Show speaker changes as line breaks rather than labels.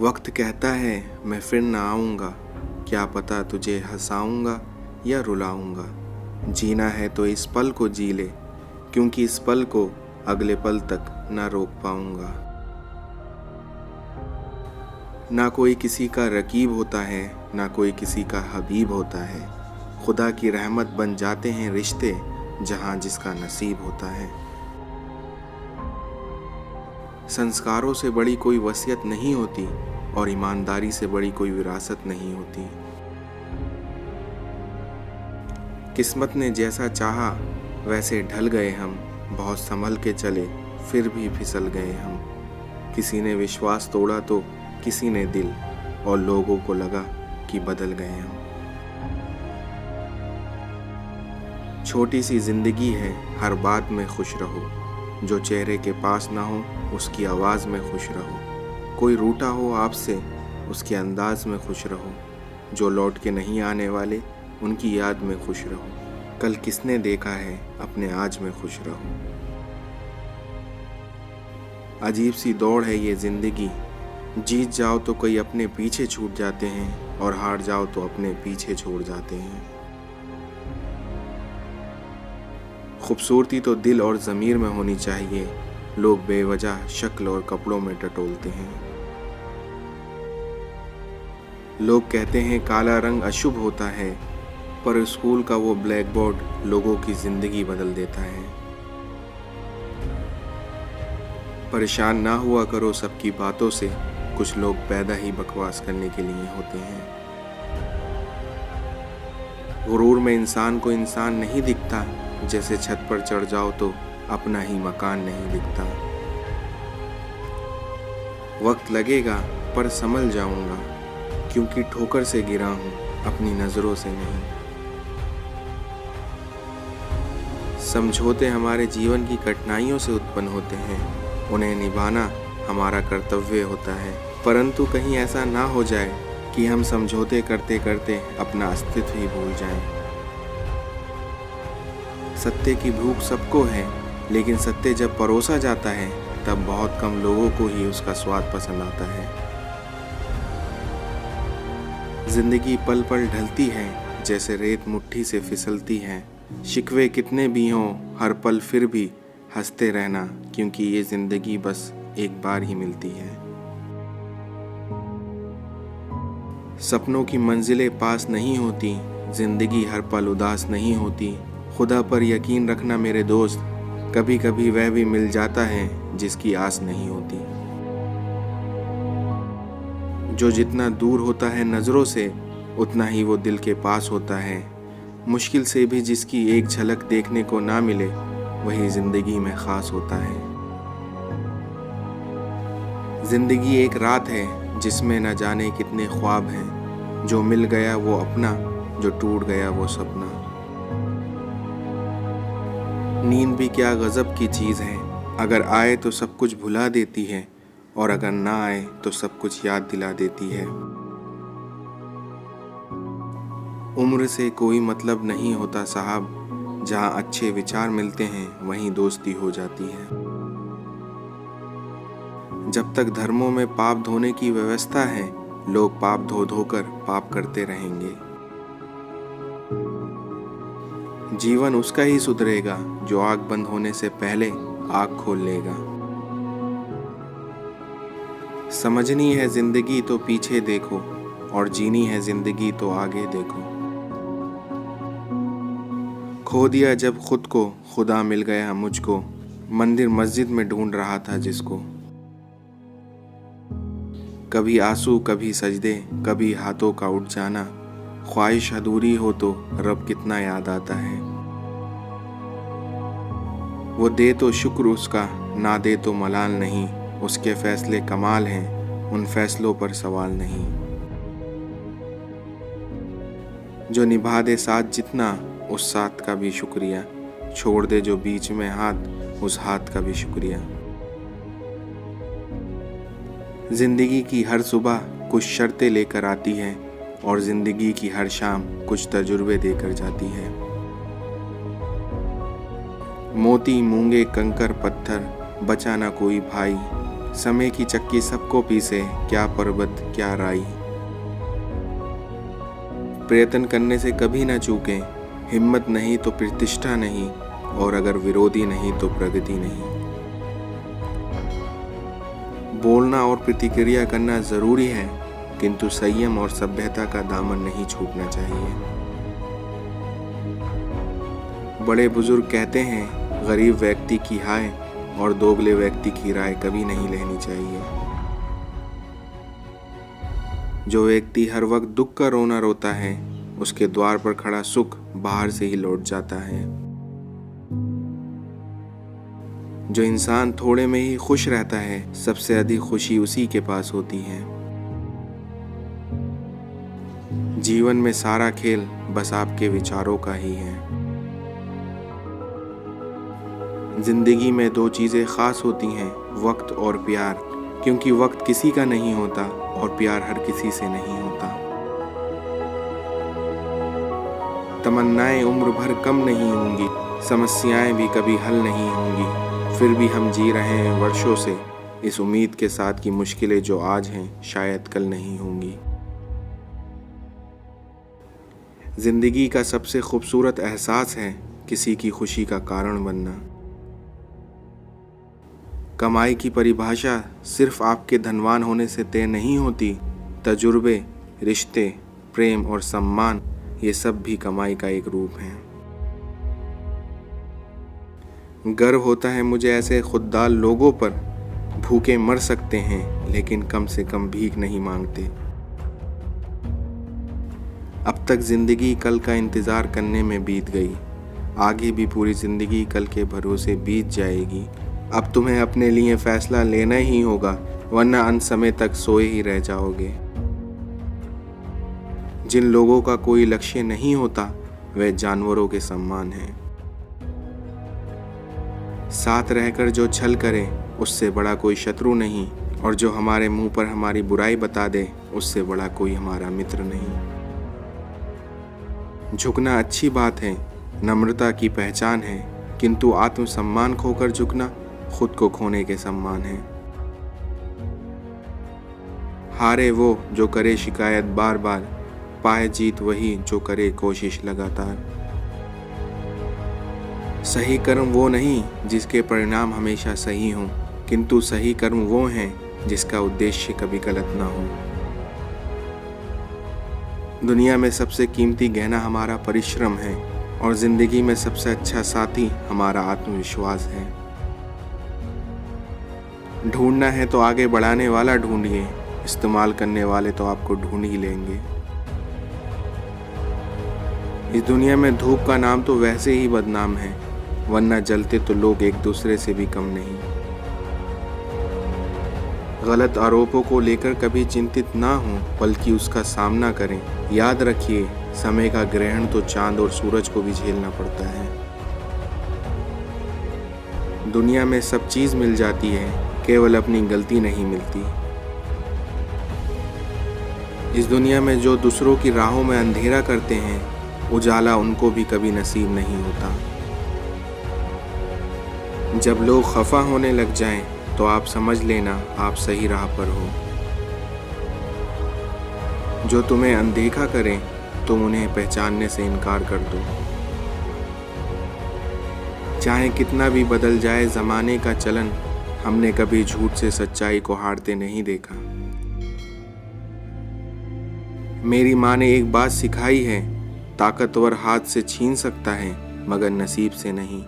वक्त कहता है मैं फिर ना आऊँगा, क्या पता तुझे हंसाऊँगा या रुलाऊँगा। जीना है तो इस पल को जी ले, क्योंकि इस पल को अगले पल तक ना रोक पाऊँगा। ना कोई किसी का रकीब होता है, ना कोई किसी का हबीब होता है। खुदा की रहमत बन जाते हैं रिश्ते, जहाँ जिसका नसीब होता है। संस्कारों से बड़ी कोई वसीयत नहीं होती और ईमानदारी से बड़ी कोई विरासत नहीं होती। किस्मत ने जैसा चाहा वैसे ढल गए हम, बहुत संभल के चले फिर भी फिसल गए हम। किसी ने विश्वास तोड़ा तो किसी ने दिल, और लोगों को लगा कि बदल गए हम। छोटी सी जिंदगी है, हर बात में खुश रहो। जो चेहरे के पास ना हो उसकी आवाज़ में खुश रहो। कोई रूठा हो आपसे उसके अंदाज में खुश रहो। जो लौट के नहीं आने वाले उनकी याद में खुश रहो। कल किसने देखा है, अपने आज में खुश रहो। अजीब सी दौड़ है ये ज़िंदगी, जीत जाओ तो कोई अपने पीछे छूट जाते हैं और हार जाओ तो अपने पीछे छोड़ जाते हैं। खूबसूरती तो दिल और ज़मीर में होनी चाहिए, लोग बेवजह शक्ल और कपड़ों में टटोलते हैं। लोग कहते हैं काला रंग अशुभ होता है, पर स्कूल का वो ब्लैक बोर्ड लोगों की ज़िंदगी बदल देता है। परेशान ना हुआ करो सबकी बातों से, कुछ लोग पैदा ही बकवास करने के लिए होते हैं। गुरूर में इंसान को इंसान नहीं दिखता, जैसे छत पर चढ़ जाओ तो अपना ही मकान नहीं दिखता। वक्त लगेगा पर संभल जाऊंगा, क्योंकि ठोकर से गिरा हूं अपनी नजरों से नहीं। समझौते हमारे जीवन की कठिनाइयों से उत्पन्न होते हैं, उन्हें निभाना हमारा कर्तव्य होता है। परंतु कहीं ऐसा ना हो जाए कि हम समझौते करते करते अपना अस्तित्व ही भूल जाएं। सत्य की भूख सबको है, लेकिन सत्य जब परोसा जाता है तब बहुत कम लोगों को ही उसका स्वाद पसंद आता है। जिंदगी पल पल ढलती है, जैसे रेत मुट्ठी से फिसलती है। शिकवे कितने भी हों हर पल फिर भी हंसते रहना, क्योंकि ये जिंदगी बस एक बार ही मिलती है। सपनों की मंजिलें पास नहीं होती, जिंदगी हर पल उदास नहीं होती। खुदा पर यकीन रखना मेरे दोस्त, कभी कभी वह भी मिल जाता है जिसकी आस नहीं होती। जो जितना दूर होता है नज़रों से, उतना ही वो दिल के पास होता है। मुश्किल से भी जिसकी एक झलक देखने को ना मिले, वही ज़िंदगी में ख़ास होता है। ज़िंदगी एक रात है जिसमें न जाने कितने ख्वाब हैं। जो मिल गया वो अपना, जो टूट गया वो सपना। नींद भी क्या गज़ब की चीज़ है, अगर आए तो सब कुछ भुला देती है, और अगर ना आए तो सब कुछ याद दिला देती है। उम्र से कोई मतलब नहीं होता साहब, जहाँ अच्छे विचार मिलते हैं वहीं दोस्ती हो जाती है। जब तक धर्मों में पाप धोने की व्यवस्था है, लोग पाप धो धोकर पाप करते रहेंगे। जीवन उसका ही सुधरेगा जो आग बंद होने से पहले आग खोल लेगा। समझनी है जिंदगी तो पीछे देखो, और जीनी है जिंदगी तो आगे देखो। खो दिया जब खुद को, खुदा मिल गया मुझको। मंदिर मस्जिद में ढूंढ रहा था जिसको। कभी आंसू कभी सजदे, कभी हाथों का उठ जाना। ख्वाहिश अधूरी हो तो रब कितना याद आता है। वो दे तो शुक्र उसका, ना दे तो मलाल नहीं। उसके फैसले कमाल हैं, उन फैसलों पर सवाल नहीं। जो निभा दे साथ जितना, उस साथ का भी शुक्रिया। छोड़ दे जो बीच में हाथ, उस हाथ का भी शुक्रिया। जिंदगी की हर सुबह कुछ शर्तें लेकर आती है, और जिंदगी की हर शाम कुछ तजुर्बे देकर जाती है। मोती मूंगे कंकर पत्थर, बचा ना कोई भाई। समय की चक्की सबको पीसे, क्या पर्वत क्या राई। प्रयत्न करने से कभी न चूकें, हिम्मत नहीं तो प्रतिष्ठा नहीं, और अगर विरोधी नहीं तो प्रगति नहीं। बोलना और प्रतिक्रिया करना जरूरी है, किंतु संयम और सभ्यता का दामन नहीं छूटना चाहिए। बड़े बुजुर्ग कहते हैं, गरीब व्यक्ति की हाय और दोगले व्यक्ति की राय कभी नहीं लेनी चाहिए। जो व्यक्ति हर वक्त दुख का रोना रोता है, उसके द्वार पर खड़ा सुख बाहर से ही लौट जाता है। जो इंसान थोड़े में ही खुश रहता है, सबसे अधिक खुशी उसी के पास होती है। जीवन में सारा खेल बस आपके विचारों का ही है। जिंदगी में दो चीजें खास होती हैं, वक्त और प्यार, क्योंकि वक्त किसी का नहीं होता और प्यार हर किसी से नहीं होता। तमन्नाएं उम्र भर कम नहीं होंगी, समस्याएं भी कभी हल नहीं होंगी, फिर भी हम जी रहे हैं वर्षों से इस उम्मीद के साथ कि मुश्किलें जो आज हैं शायद कल नहीं होंगी। जिंदगी का सबसे खूबसूरत एहसास है किसी की खुशी का कारण बनना। कमाई की परिभाषा सिर्फ आपके धनवान होने से तय नहीं होती। तजुर्बे, रिश्ते, प्रेम और सम्मान, ये सब भी कमाई का एक रूप है। गर्व होता है मुझे ऐसे खुददार लोगों पर, भूखे मर सकते हैं लेकिन कम से कम भीख नहीं मांगते। अब तक जिंदगी कल का इंतज़ार करने में बीत गई, आगे भी पूरी जिंदगी कल के भरोसे बीत जाएगी। अब तुम्हें अपने लिए फैसला लेना ही होगा, वरना अंत समय तक सोए ही रह जाओगे। जिन लोगों का कोई लक्ष्य नहीं होता, वे जानवरों के समान हैं। साथ रहकर जो छल करे, उससे बड़ा कोई शत्रु नहीं, और जो हमारे मुंह पर हमारी बुराई बता दे, उससे बड़ा कोई हमारा मित्र नहीं। झुकना अच्छी बात है, नम्रता की पहचान है, किंतु आत्मसम्मान खोकर झुकना खुद को खोने के समान है। हारे वो जो करे शिकायत बार बार, पाए जीत वही जो करे कोशिश लगातार। सही कर्म वो नहीं जिसके परिणाम हमेशा सही हों, किंतु सही कर्म वो हैं जिसका उद्देश्य कभी गलत ना हो। दुनिया में सबसे कीमती गहना हमारा परिश्रम है, और जिंदगी में सबसे अच्छा साथी हमारा आत्मविश्वास है। ढूंढना है तो आगे बढ़ाने वाला ढूंढिए, इस्तेमाल करने वाले तो आपको ढूंढ ही लेंगे। इस दुनिया में धूप का नाम तो वैसे ही बदनाम है, वरना जलते तो लोग एक दूसरे से भी कम नहीं। गलत आरोपों को लेकर कभी चिंतित ना हो, बल्कि उसका सामना करें। याद रखिए, समय का ग्रहण तो चांद और सूरज को भी झेलना पड़ता है। दुनिया में सब चीज मिल जाती है, केवल अपनी गलती नहीं मिलती। इस दुनिया में जो दूसरों की राहों में अंधेरा करते हैं, उजाला उनको भी कभी नसीब नहीं होता। जब लोग खफा होने लग जाएं, तो आप समझ लेना आप सही राह पर हो। जो तुम्हें अनदेखा करें, तुम उन्हें पहचानने से इनकार कर दो। चाहे कितना भी बदल जाए जमाने का चलन, हमने कभी झूठ से सच्चाई को हारते नहीं देखा। मेरी माँ ने एक बात सिखाई है, ताकतवर हाथ से छीन सकता है, मगर नसीब से नहीं।